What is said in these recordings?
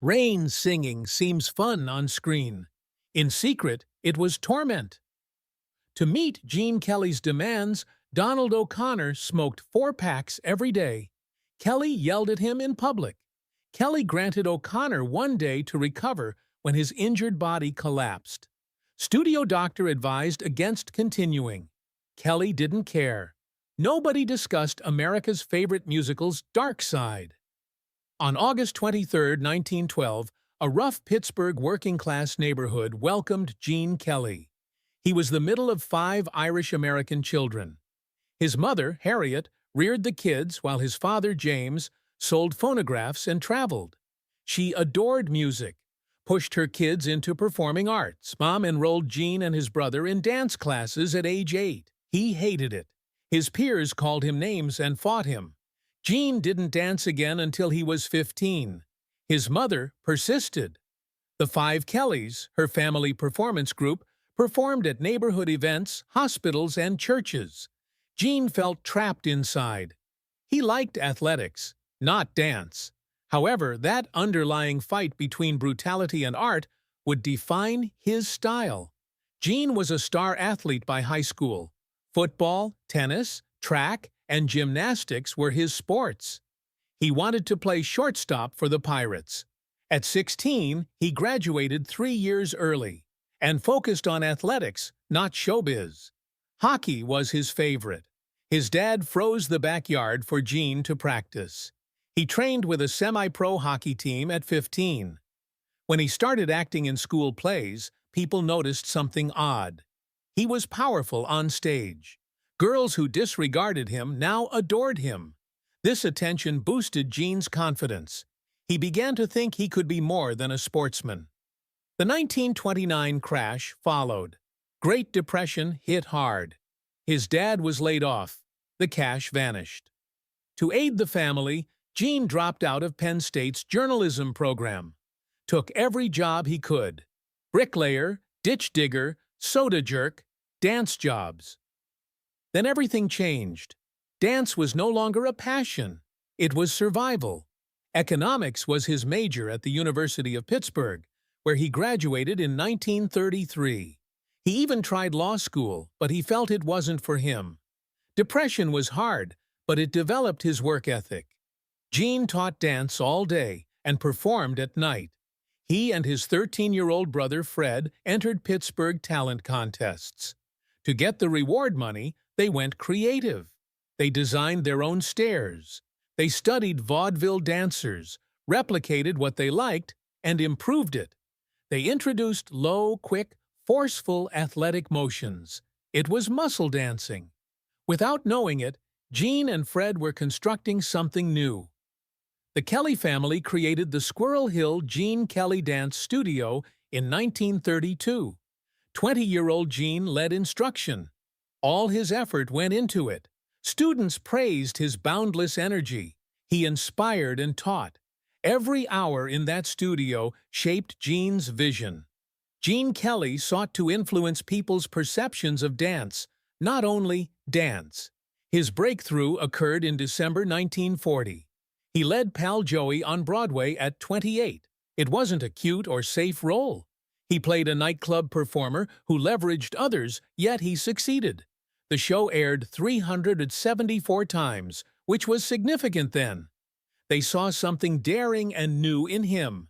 Rain singing seems fun on screen. In secret, it was torment. To meet Gene Kelly's demands, Donald O'Connor smoked 4 packs every day. Kelly yelled at him in public. Kelly granted O'Connor 1 day to recover when his injured body collapsed. Studio doctor advised against continuing. Kelly didn't care. Nobody discussed America's favorite musical's dark side. On August 23, 1912, a rough Pittsburgh working-class neighborhood welcomed Gene Kelly. He was the middle of 5 Irish-American children. His mother, Harriet, reared the kids while his father, James, sold phonographs and traveled. She adored music, pushed her kids into performing arts. Mom enrolled Gene and his brother in dance classes at age 8. He hated it. His peers called him names and fought him. Gene didn't dance again until he was 15. His mother persisted. The 5 Kellys, her family performance group, performed at neighborhood events, hospitals, and churches. Gene felt trapped inside. He liked athletics, not dance. However, that underlying fight between brutality and art would define his style. Gene was a star athlete by high school. Football, tennis, track, and gymnastics were his sports. He wanted to play shortstop for the Pirates. At 16, he graduated 3 years early and focused on athletics, not showbiz. Hockey was his favorite. His dad froze the backyard for Gene to practice. He trained with a semi-pro hockey team at 15. When he started acting in school plays, people noticed something odd. He was powerful on stage. Girls who disregarded him now adored him. This attention boosted Gene's confidence. He began to think he could be more than a sportsman. The 1929 crash followed. Great Depression hit hard. His dad was laid off. The cash vanished. To aid the family, Gene dropped out of Penn State's journalism program. Took every job he could. Bricklayer, ditch digger, soda jerk, dance jobs. Then everything changed. Dance was no longer a passion. It was survival. Economics was his major at the University of Pittsburgh, where he graduated in 1933. He even tried law school, but he felt it wasn't for him. Depression was hard, but it developed his work ethic. Gene taught dance all day and performed at night. He and his 13-year-old brother Fred entered Pittsburgh talent contests. To get the reward money, they went creative. They designed their own stairs. They studied vaudeville dancers, replicated what they liked, and improved it. They introduced low, quick, forceful athletic motions. It was muscle dancing. Without knowing it, Gene and Fred were constructing something new. The Kelly family created the Squirrel Hill Gene Kelly Dance Studio in 1932. 20-year-old Gene led instruction. All his effort went into it. Students praised his boundless energy. He inspired and taught. Every hour in that studio shaped Gene's vision. Gene Kelly sought to influence people's perceptions of dance, not only dance. His breakthrough occurred in December 1940. He led Pal Joey on Broadway at 28. It wasn't a cute or safe role. He played a nightclub performer who leveraged others, yet he succeeded. The show aired 374 times, which was significant then. They saw something daring and new in him.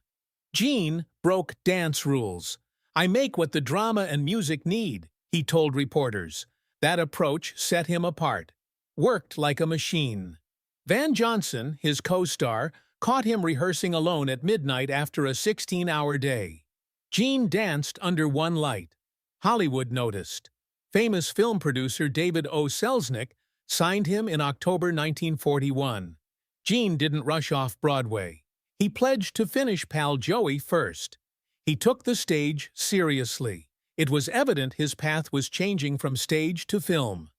Gene broke dance rules. "I make what the drama and music need," he told reporters. That approach set him apart. Worked like a machine. Van Johnson, his co-star, caught him rehearsing alone at midnight after a 16-hour day. Gene danced under one light. Hollywood noticed. Famous film producer David O. Selznick signed him in October 1941. Gene didn't rush off Broadway. He pledged to finish Pal Joey first. He took the stage seriously. It was evident his path was changing from stage to film.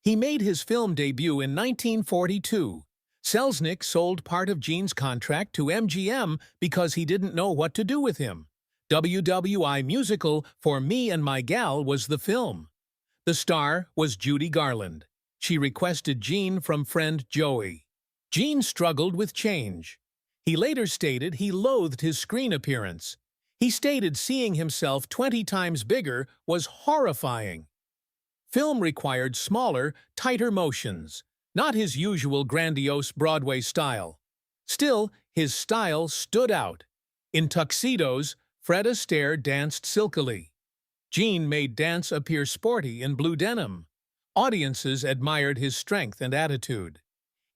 He made his film debut in 1942. Selznick sold part of Gene's contract to MGM because he didn't know what to do with him. WWI musical For Me and My Gal was the film. The star was Judy Garland. She requested Gene from friend Joey. Gene struggled with change. He later stated he loathed his screen appearance. He stated seeing himself 20 times bigger was horrifying. Film required smaller, tighter motions, not his usual grandiose Broadway style. Still, his style stood out. In tuxedos, Fred Astaire danced silkily. Gene made dance appear sporty in blue denim. Audiences admired his strength and attitude.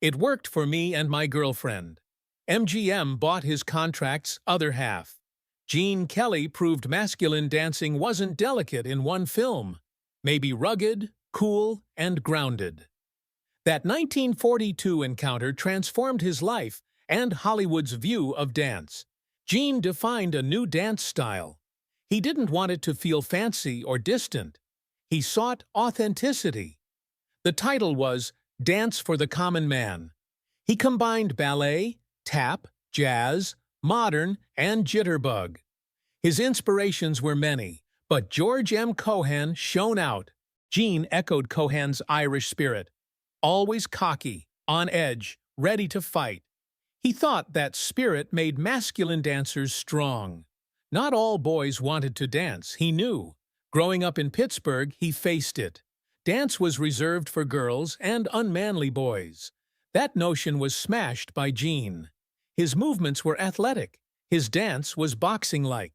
It worked for me and my girlfriend. MGM bought his contract's other half. Gene Kelly proved masculine dancing wasn't delicate in one film, maybe rugged, cool, and grounded. That 1942 encounter transformed his life and Hollywood's view of dance. Gene defined a new dance style. He didn't want it to feel fancy or distant. He sought authenticity. The title was Dance for the Common Man. He combined ballet, tap, jazz, modern, and jitterbug. His inspirations were many, but George M. Cohan shone out. Gene echoed Cohan's Irish spirit, always cocky, on edge, ready to fight. He thought that spirit made masculine dancers strong. Not all boys wanted to dance, he knew. Growing up in Pittsburgh, he faced it. Dance was reserved for girls and unmanly boys. That notion was smashed by Gene. His movements were athletic. His dance was boxing-like.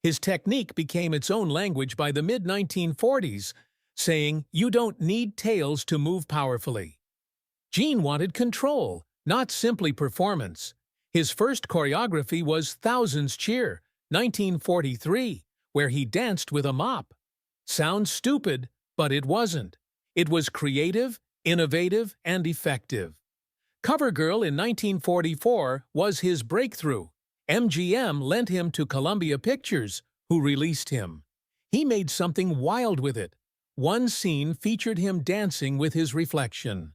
His technique became its own language by the mid-1940s, saying, "You don't need tails to move powerfully." Gene wanted control, not simply performance. His first choreography was Thousands Cheer, 1943, where he danced with a mop. Sounds stupid, but it wasn't. It was creative, innovative, and effective. CoverGirl in 1944 was his breakthrough. MGM lent him to Columbia Pictures, who released him. He made something wild with it. One scene featured him dancing with his reflection.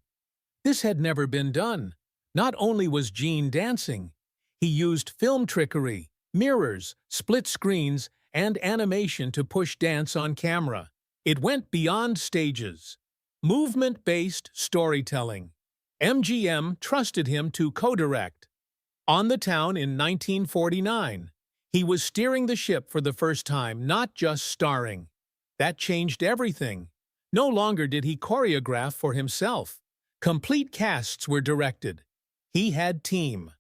This had never been done. Not only was Gene dancing, he used film trickery, mirrors, split screens, and animation to push dance on camera. It went beyond stages. Movement-based storytelling. MGM trusted him to co-direct. On the Town in 1949, he was steering the ship for the first time, not just starring. That changed everything. No longer did he choreograph for himself. Complete casts were directed. He had team.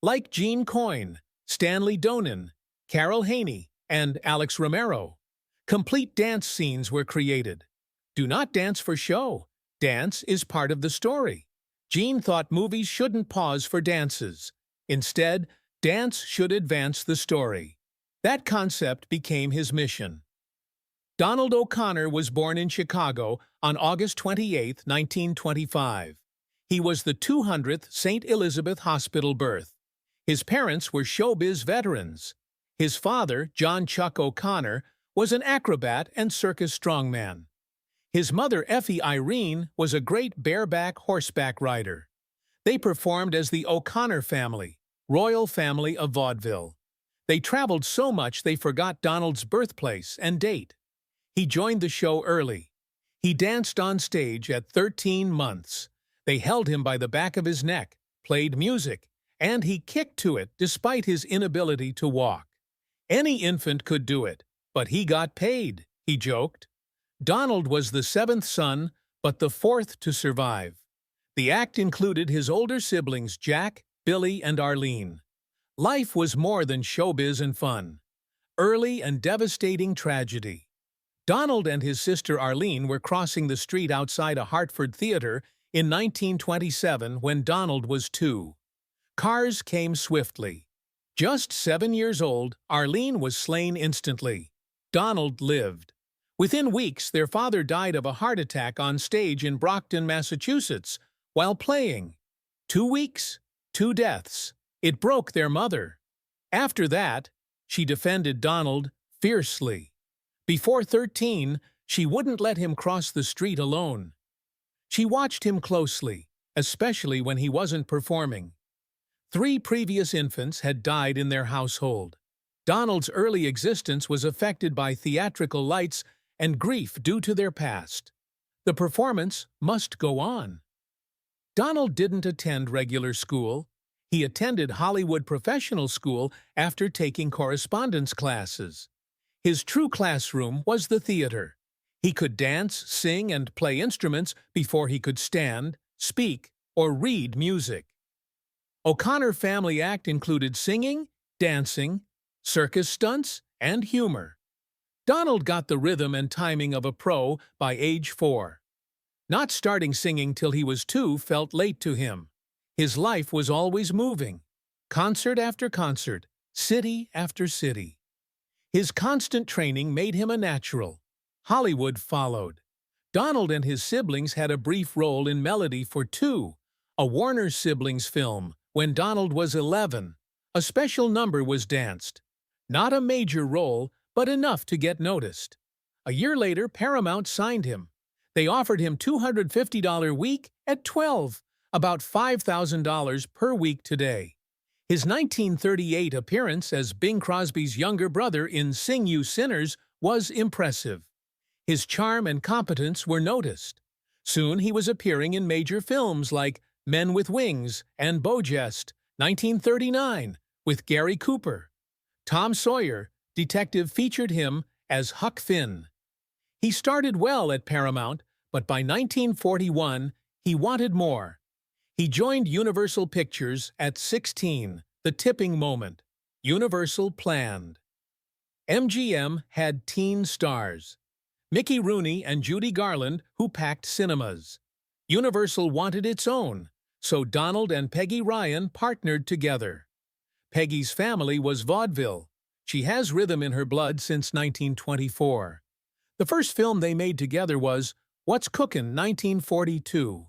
Like Gene Coyne, Stanley Donen, Carol Haney, and Alex Romero. Complete dance scenes were created. Do not dance for show. Dance is part of the story. Gene thought movies shouldn't pause for dances. Instead, dance should advance the story. That concept became his mission. Donald O'Connor was born in Chicago on August 28, 1925. He was the 200th St. Elizabeth Hospital birth. His parents were showbiz veterans. His father, John Chuck O'Connor, was an acrobat and circus strongman. His mother, Effie Irene, was a great bareback horseback rider. They performed as the O'Connor family, royal family of vaudeville. They traveled so much they forgot Donald's birthplace and date. He joined the show early. He danced on stage at 13 months. They held him by the back of his neck, played music, and he kicked to it despite his inability to walk. Any infant could do it, but he got paid, he joked. Donald was the seventh son, but the fourth to survive. The act included his older siblings Jack, Billy, and Arlene. Life was more than showbiz and fun. Early and devastating tragedy. Donald and his sister Arlene were crossing the street outside a Hartford theater in 1927 when Donald was 2. Cars came swiftly. Just 7 years old, Arlene was slain instantly. Donald lived. Within weeks, their father died of a heart attack on stage in Brockton, Massachusetts, while playing. 2 weeks, 2 deaths. It broke their mother. After that, she defended Donald fiercely. Before 13, she wouldn't let him cross the street alone. She watched him closely, especially when he wasn't performing. 3 previous infants had died in their household. Donald's early existence was affected by theatrical lights and grief due to their past. The performance must go on. Donald didn't attend regular school. He attended Hollywood Professional School after taking correspondence classes. His true classroom was the theater. He could dance, sing, and play instruments before he could stand, speak, or read music. O'Connor Family Act included singing, dancing, circus stunts, and humor. Donald got the rhythm and timing of a pro by age 4. Not starting singing till he was 2 felt late to him. His life was always moving, concert after concert, city after city. His constant training made him a natural. Hollywood followed. Donald and his siblings had a brief role in Melody for Two, a Warner siblings film, when Donald was 11. A special number was danced. Not a major role, but enough to get noticed. A year later, Paramount signed him. They offered him $250 a week at 12, about $5,000 per week today. His 1938 appearance as Bing Crosby's younger brother in Sing You Sinners was impressive. His charm and competence were noticed. Soon he was appearing in major films like Men with Wings and Bojest, 1939, with Gary Cooper. Tom Sawyer, Detective, featured him as Huck Finn. He started well at Paramount, but by 1941, he wanted more. He joined Universal Pictures at 16, the tipping moment. Universal planned. MGM had teen stars. Mickey Rooney and Judy Garland, who packed cinemas. Universal wanted its own, so Donald and Peggy Ryan partnered together. Peggy's family was vaudeville. She has rhythm in her blood since 1924. The first film they made together was What's Cookin', 1942.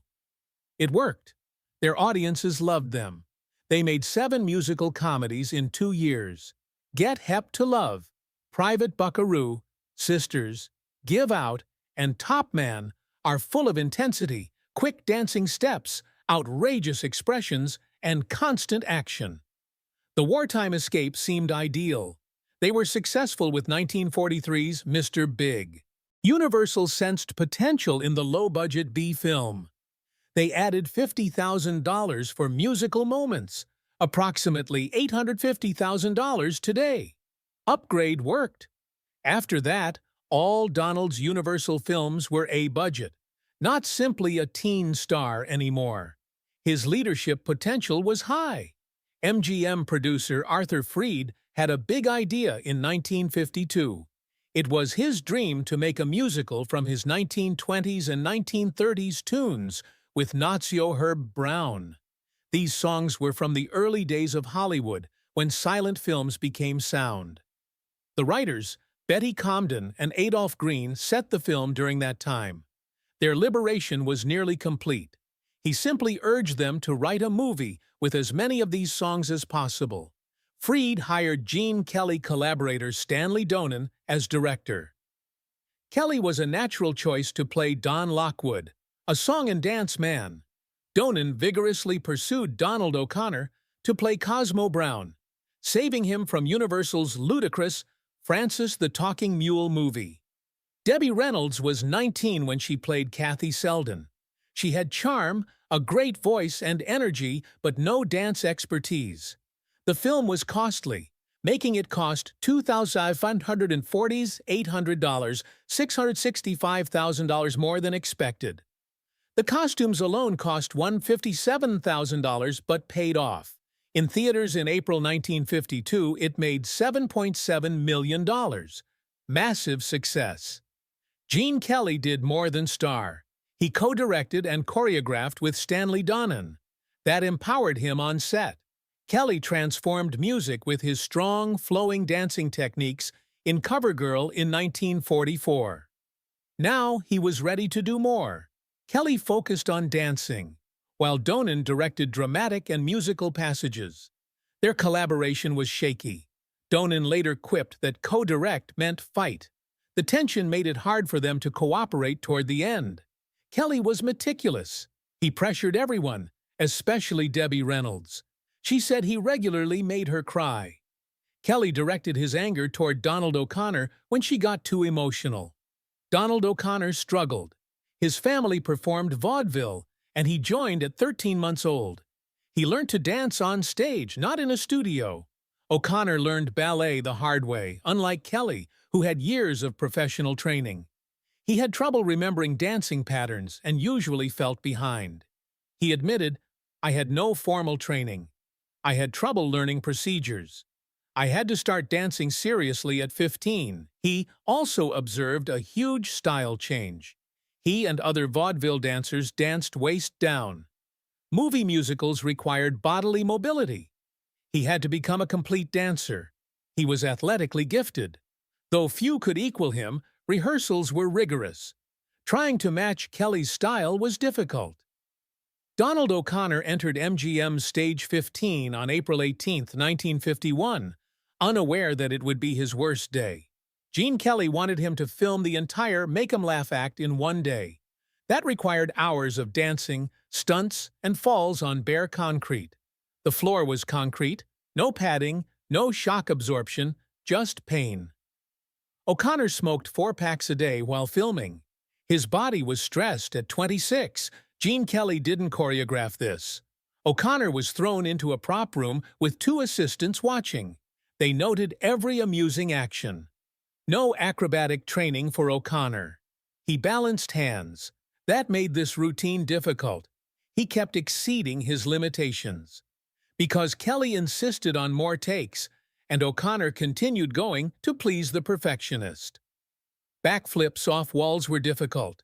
It worked. Their audiences loved them. They made 7 musical comedies in 2 years. Get Hep to Love, Private Buckaroo, Sisters, Give Out, and Top Man are full of intensity, quick dancing steps, outrageous expressions, and constant action. The wartime escape seemed ideal. They were successful with 1943's Mr. Big. Universal sensed potential in the low-budget B film. They added $50,000 for musical moments, approximately $850,000 today. Upgrade worked. After that, all Donald's Universal films were A-budget, not simply a teen star anymore. His leadership potential was high. MGM producer Arthur Freed had a big idea in 1952. It was his dream to make a musical from his 1920s and 1930s tunes with Nazio Herb Brown. These songs were from the early days of Hollywood, when silent films became sound. The writers, Betty Comden and Adolph Green, set the film during that time. Their liberation was nearly complete. He simply urged them to write a movie with as many of these songs as possible. Freed hired Gene Kelly collaborator Stanley Donen as director. Kelly was a natural choice to play Don Lockwood, a song and dance man. Donen vigorously pursued Donald O'Connor to play Cosmo Brown, saving him from Universal's ludicrous Francis the Talking Mule movie. Debbie Reynolds was 19 when she played Kathy Selden. She had charm, a great voice and energy, but no dance expertise. The film was costly, making it cost $2,540, $800, $665,000 more than expected. The costumes alone cost $157,000 but paid off. In theaters in April 1952, it made $7.7 million. Massive success. Gene Kelly did more than star. He co-directed and choreographed with Stanley Donen. That empowered him on set. Kelly transformed music with his strong, flowing dancing techniques in CoverGirl in 1944. Now he was ready to do more. Kelly focused on dancing, while Donen directed dramatic and musical passages. Their collaboration was shaky. Donen later quipped that co-direct meant fight. The tension made it hard for them to cooperate toward the end. Kelly was meticulous. He pressured everyone, especially Debbie Reynolds. She said he regularly made her cry. Kelly directed his anger toward Donald O'Connor when she got too emotional. Donald O'Connor struggled. His family performed vaudeville, and he joined at 13 months old. He learned to dance on stage, not in a studio. O'Connor learned ballet the hard way, unlike Kelly, who had years of professional training. He had trouble remembering dancing patterns and usually felt behind. He admitted, "I had no formal training. I had trouble learning procedures. I had to start dancing seriously at 15. He also observed a huge style change. He and other vaudeville dancers danced waist down. Movie musicals required bodily mobility. He had to become a complete dancer. He was athletically gifted. Though few could equal him, rehearsals were rigorous. Trying to match Kelly's style was difficult. Donald O'Connor entered MGM's Stage 15 on April 18, 1951, unaware that it would be his worst day. Gene Kelly wanted him to film the entire Make 'em Laugh act in one day. That required hours of dancing, stunts, and falls on bare concrete. The floor was concrete, no padding, no shock absorption, just pain. O'Connor smoked 4 packs a day while filming. His body was stressed at 26. Gene Kelly didn't choreograph this. O'Connor was thrown into a prop room with 2 assistants watching. They noted every amusing action. No acrobatic training for O'Connor. He balanced hands. That made this routine difficult. He kept exceeding his limitations. Because Kelly insisted on more takes, and O'Connor continued going to please the perfectionist. Backflips off walls were difficult.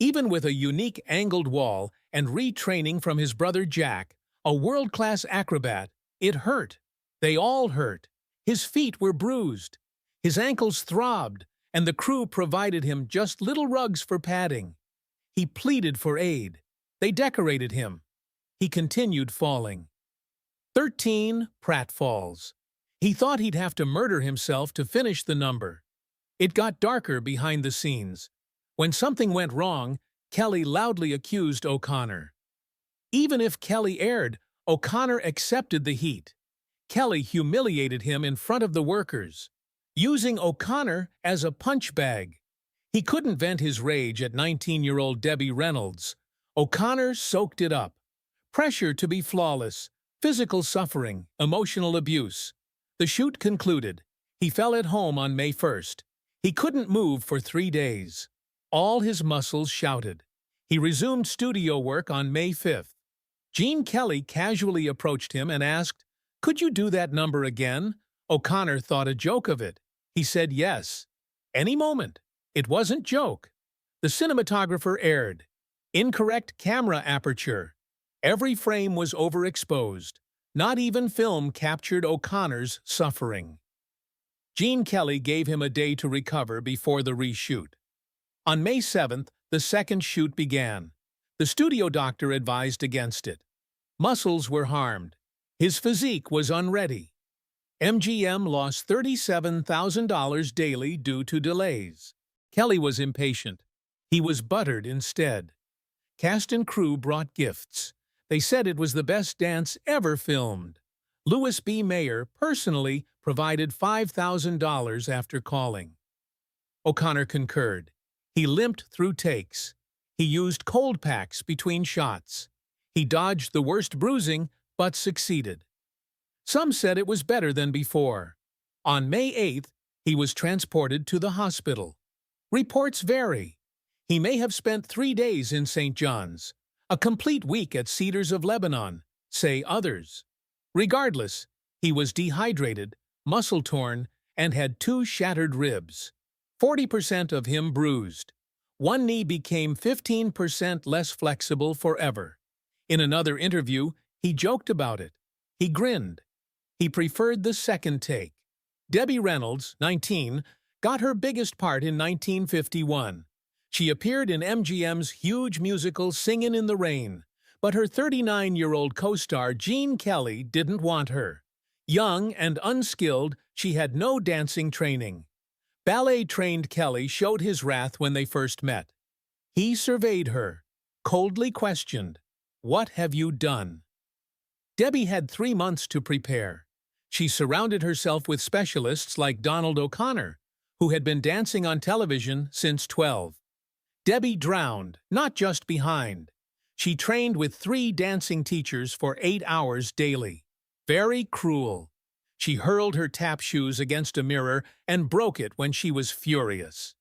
Even with a unique angled wall and retraining from his brother Jack, a world-class acrobat, it hurt. They all hurt. His feet were bruised. His ankles throbbed, and the crew provided him just little rugs for padding. He pleaded for aid. They decorated him. He continued falling. 13 pratfalls. He thought he'd have to murder himself to finish the number. It got darker behind the scenes. When something went wrong, Kelly loudly accused O'Connor. Even if Kelly erred, O'Connor accepted the heat. Kelly humiliated him in front of the workers, using O'Connor as a punch bag. He couldn't vent his rage at 19-year-old Debbie Reynolds. O'Connor soaked it up. Pressure to be flawless, physical suffering, emotional abuse. The shoot concluded. He fell at home on May 1st. He couldn't move for 3 days. All his muscles shouted. He resumed studio work on May 5th. Gene Kelly casually approached him and asked, "Could you do that number again?" O'Connor thought a joke of it. He said yes. Any moment. It wasn't joke. The cinematographer erred. Incorrect camera aperture. Every frame was overexposed. Not even film captured O'Connor's suffering. Gene Kelly gave him a day to recover before the reshoot. On May 7th, the second shoot began. The studio doctor advised against it. Muscles were harmed. His physique was unready. MGM lost $37,000 daily due to delays. Kelly was impatient. He was buttered instead. Cast and crew brought gifts. They said it was the best dance ever filmed. Louis B. Mayer personally provided $5,000 after calling. O'Connor concurred. He limped through takes. He used cold packs between shots. He dodged the worst bruising, but succeeded. Some said it was better than before. On May 8th, he was transported to the hospital. Reports vary. He may have spent 3 days in St. John's, a complete week at Cedars of Lebanon, say others. Regardless, he was dehydrated, muscle-torn, and had 2 shattered ribs. 40% of him bruised. One knee became 15% less flexible forever. In another interview, he joked about it. He grinned. He preferred the second take. Debbie Reynolds, 19, got her biggest part in 1951. She appeared in MGM's huge musical Singin' in the Rain, but her 39-year-old co-star Gene Kelly didn't want her. Young and unskilled, she had no dancing training. Ballet-trained Kelly showed his wrath when they first met. He surveyed her, coldly questioned, "What have you done?" Debbie had 3 months to prepare. She surrounded herself with specialists like Donald O'Connor, who had been dancing on television since 12. Debbie drowned, not just behind. She trained with 3 dancing teachers for 8 hours daily. Very cruel. She hurled her tap shoes against a mirror and broke it when she was furious.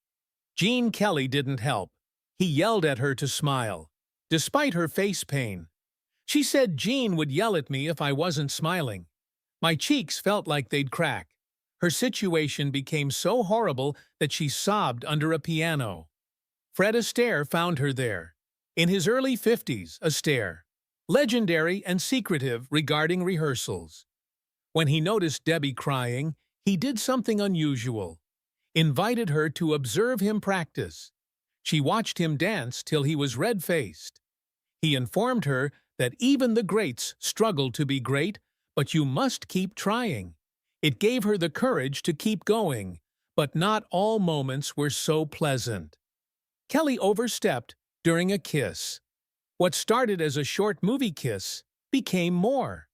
Gene Kelly didn't help. He yelled at her to smile, despite her face pain. She said Gene would yell at me if I wasn't smiling. My cheeks felt like they'd crack. Her situation became so horrible that she sobbed under a piano. Fred Astaire found her there. In his early 50s, Astaire, legendary and secretive regarding rehearsals. When he noticed Debbie crying, he did something unusual. Invited her to observe him practice. She watched him dance till he was red-faced. He informed her that even the greats struggle to be great, but you must keep trying. It gave her the courage to keep going, but not all moments were so pleasant. Kelly overstepped during a kiss. What started as a short movie kiss became more.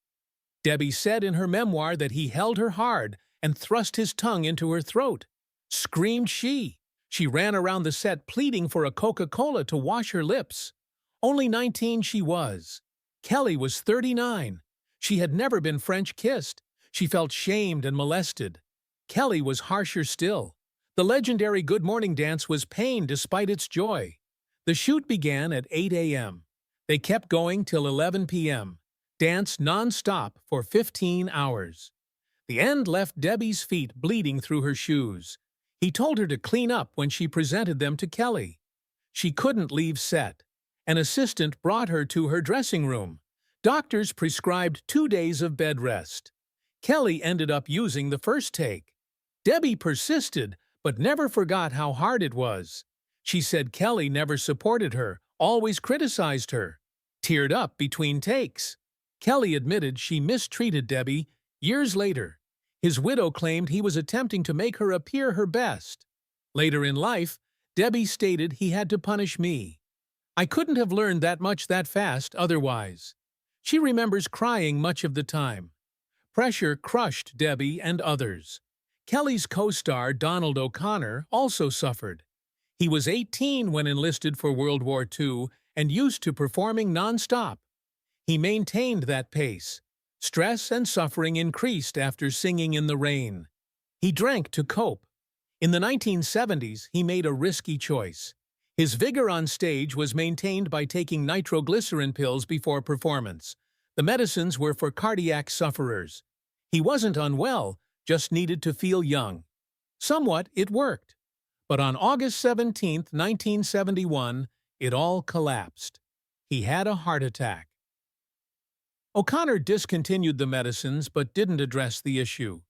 Debbie said in her memoir that he held her hard and thrust his tongue into her throat. Screamed she. She ran around the set pleading for a Coca-Cola to wash her lips. Only 19 she was. Kelly was 39. She had never been French kissed. She felt shamed and molested. Kelly was harsher still. The legendary Good Morning dance was pain despite its joy. The shoot began at 8 a.m. They kept going till 11 p.m. Danced non-stop for 15 hours. The end left Debbie's feet bleeding through her shoes. He told her to clean up when she presented them to Kelly. She couldn't leave set. An assistant brought her to her dressing room. Doctors prescribed 2 days of bed rest. Kelly ended up using the first take. Debbie persisted, but never forgot how hard it was. She said Kelly never supported her, always criticized her. Teared up between takes. Kelly admitted she mistreated Debbie years later. His widow claimed he was attempting to make her appear her best. Later in life, Debbie stated he had to punish me. I couldn't have learned that much that fast otherwise. She remembers crying much of the time. Pressure crushed Debbie and others. Kelly's co-star Donald O'Connor also suffered. He was 18 when enlisted for World War II and used to performing non-stop. He maintained that pace. Stress and suffering increased after singing in the rain. He drank to cope. In the 1970s, he made a risky choice. His vigor on stage was maintained by taking nitroglycerin pills before performance. The medicines were for cardiac sufferers. He wasn't unwell, just needed to feel young. Somewhat, it worked. But on August 17, 1971, it all collapsed. He had a heart attack. O'Connor discontinued the medicines but didn't address the issue.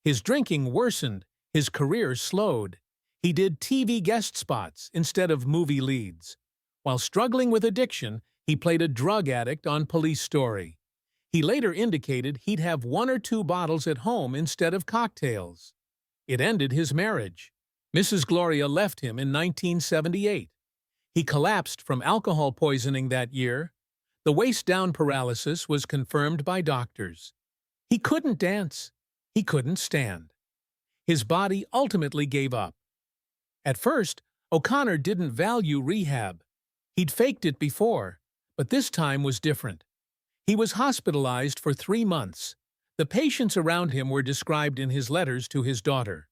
His drinking worsened, his career slowed. He did TV guest spots instead of movie leads. While struggling with addiction, he played a drug addict on Police Story. He later indicated he'd have 1 or 2 bottles at home instead of cocktails. It ended his marriage. Mrs. Gloria left him in 1978. He collapsed from alcohol poisoning that year. The waist-down paralysis was confirmed by doctors. He couldn't dance. He couldn't stand. His body ultimately gave up. At first, O'Connor didn't value rehab. He'd faked it before, but this time was different. He was hospitalized for 3 months. The patients around him were described in his letters to his daughter.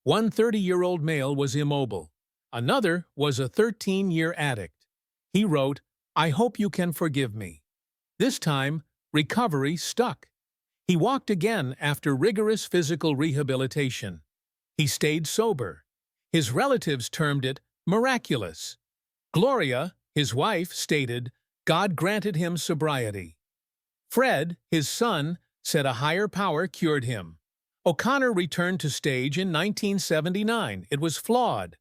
One 30-year-old male was immobile. Another was a 13-year addict. He wrote, "I hope you can forgive me." This time, recovery stuck. He walked again after rigorous physical rehabilitation. He stayed sober. His relatives termed it miraculous. Gloria, his wife, stated God granted him sobriety. Fred, his son, said a higher power cured him. O'Connor returned to stage in 1979. It was flawed.